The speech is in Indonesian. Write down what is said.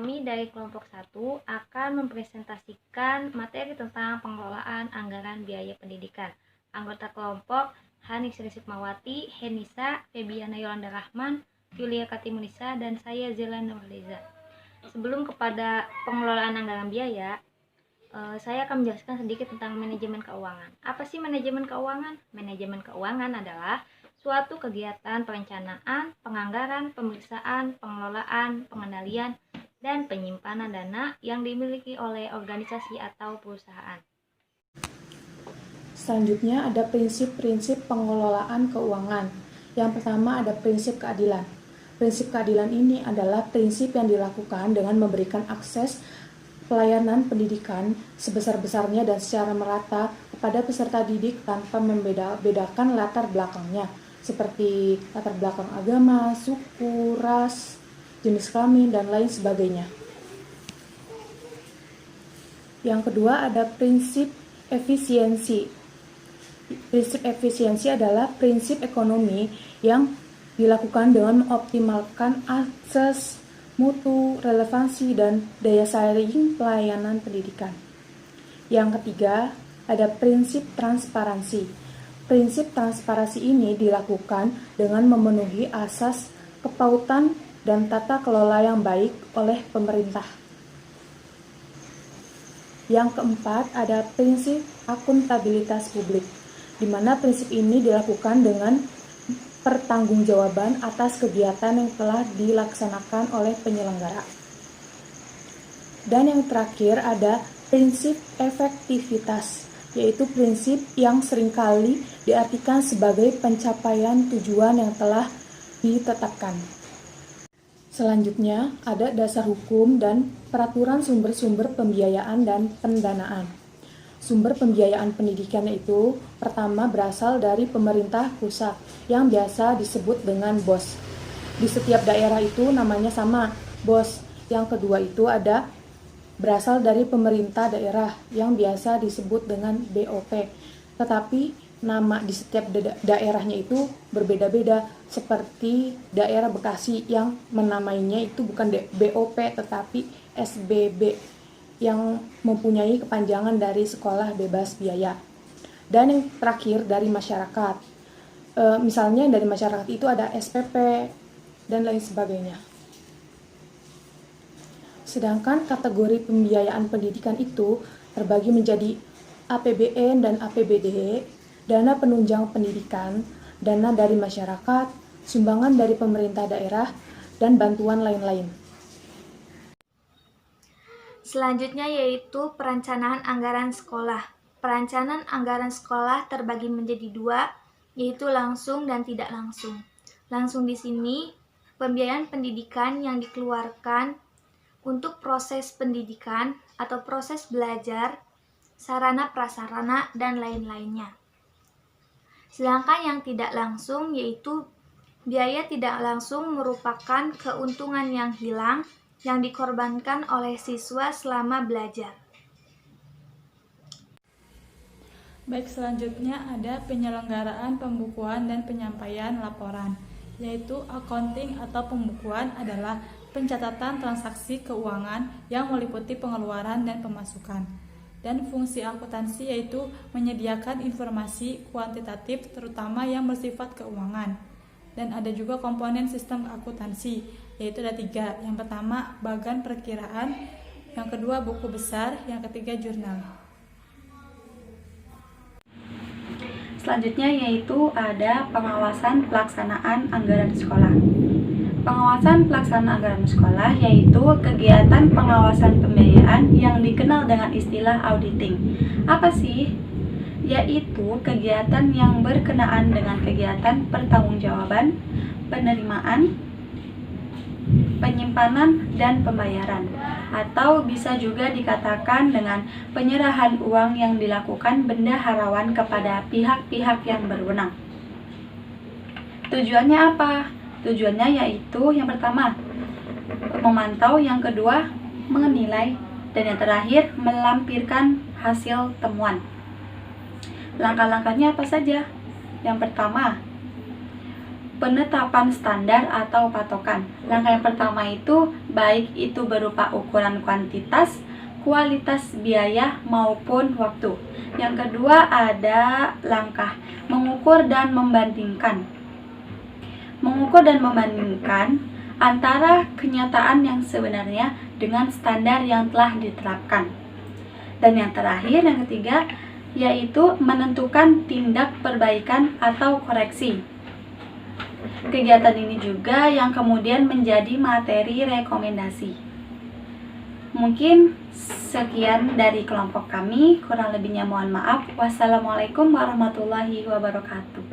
Kami dari kelompok 1 akan mempresentasikan materi tentang pengelolaan anggaran biaya pendidikan. Anggota kelompok Hanis Risipmawati, Henisa, Febiana Yolanda Rahman, Julia Katimunisa, dan saya Zela Nurliza. Sebelum kepada pengelolaan anggaran biaya, saya akan menjelaskan sedikit tentang manajemen keuangan. Apa sih manajemen keuangan? Manajemen keuangan adalah suatu kegiatan perencanaan, penganggaran, pemeriksaan, pengelolaan, pengendalian, dan penyimpanan dana yang dimiliki oleh organisasi atau perusahaan. Selanjutnya ada prinsip-prinsip pengelolaan keuangan. Yang pertama ada prinsip keadilan. Prinsip keadilan ini adalah prinsip yang dilakukan dengan memberikan akses pelayanan pendidikan sebesar-besarnya dan secara merata kepada peserta didik tanpa membedakan latar belakangnya, seperti latar belakang agama, suku, ras, jenis kelamin, dan lain sebagainya. Yang kedua ada prinsip efisiensi. Prinsip efisiensi adalah prinsip ekonomi yang dilakukan dengan mengoptimalkan akses, mutu, relevansi, dan daya saing pelayanan pendidikan. Yang ketiga, ada prinsip transparansi. Prinsip transparansi ini dilakukan dengan memenuhi asas kepautan dan tata kelola yang baik oleh pemerintah. Yang keempat, ada prinsip akuntabilitas publik, di mana prinsip ini dilakukan dengan pertanggungjawaban atas kegiatan yang telah dilaksanakan oleh penyelenggara. Dan yang terakhir ada prinsip efektivitas, yaitu prinsip yang seringkali diartikan sebagai pencapaian tujuan yang telah ditetapkan. Selanjutnya ada dasar hukum dan peraturan sumber-sumber pembiayaan dan pendanaan. Sumber pembiayaan pendidikan itu pertama berasal dari pemerintah pusat yang biasa disebut dengan BOS. Di setiap daerah itu namanya sama, BOS. Yang kedua itu ada berasal dari pemerintah daerah yang biasa disebut dengan BOP. Tetapi nama di setiap daerahnya itu berbeda-beda, seperti daerah Bekasi yang menamainya itu bukan BOP tetapi SBB yang mempunyai kepanjangan dari sekolah bebas biaya. Dan yang terakhir dari masyarakat, misalnya dari masyarakat itu ada SPP dan lain sebagainya. Sedangkan kategori pembiayaan pendidikan itu terbagi menjadi APBN dan APBD, dana penunjang pendidikan, dana dari masyarakat, sumbangan dari pemerintah daerah, dan bantuan lain-lain. Selanjutnya yaitu perencanaan anggaran sekolah. Perencanaan anggaran sekolah terbagi menjadi dua, yaitu langsung dan tidak langsung. Langsung di sini, pembiayaan pendidikan yang dikeluarkan untuk proses pendidikan atau proses belajar, sarana prasarana, dan lain-lainnya. Sedangkan yang tidak langsung yaitu biaya tidak langsung merupakan keuntungan yang hilang yang dikorbankan oleh siswa selama belajar. Baik, selanjutnya ada penyelenggaraan pembukuan dan penyampaian laporan, yaitu accounting atau pembukuan adalah pencatatan transaksi keuangan yang meliputi pengeluaran dan pemasukan. Dan fungsi akuntansi yaitu menyediakan informasi kuantitatif terutama yang bersifat keuangan. Dan ada juga komponen sistem akuntansi, yaitu ada 3. Yang pertama, bagan perkiraan, yang kedua buku besar, yang ketiga jurnal. Selanjutnya yaitu ada pengawasan pelaksanaan anggaran sekolah. Pengawasan pelaksanaan anggaran sekolah yaitu kegiatan pengawasan pembiayaan yang dikenal dengan istilah auditing. Apa sih? Yaitu kegiatan yang berkenaan dengan kegiatan pertanggungjawaban, penerimaan, penyimpanan, dan pembayaran, atau bisa juga dikatakan dengan penyerahan uang yang dilakukan bendaharawan kepada pihak-pihak yang berwenang. Tujuannya apa? Tujuannya yaitu yang pertama, memantau, yang kedua, menilai, dan yang terakhir, melampirkan hasil temuan. Langkah-langkahnya apa saja? Yang pertama, penetapan standar atau patokan. Langkah yang pertama itu baik itu berupa ukuran kuantitas, kualitas biaya maupun waktu. Yang kedua ada langkah mengukur dan membandingkan. Mengukur dan membandingkan antara kenyataan yang sebenarnya dengan standar yang telah diterapkan. Dan yang terakhir, yang ketiga, yaitu menentukan tindak perbaikan atau koreksi. Kegiatan ini juga yang kemudian menjadi materi rekomendasi. Mungkin sekian dari kelompok kami, kurang lebihnya mohon maaf. Wassalamualaikum warahmatullahi wabarakatuh.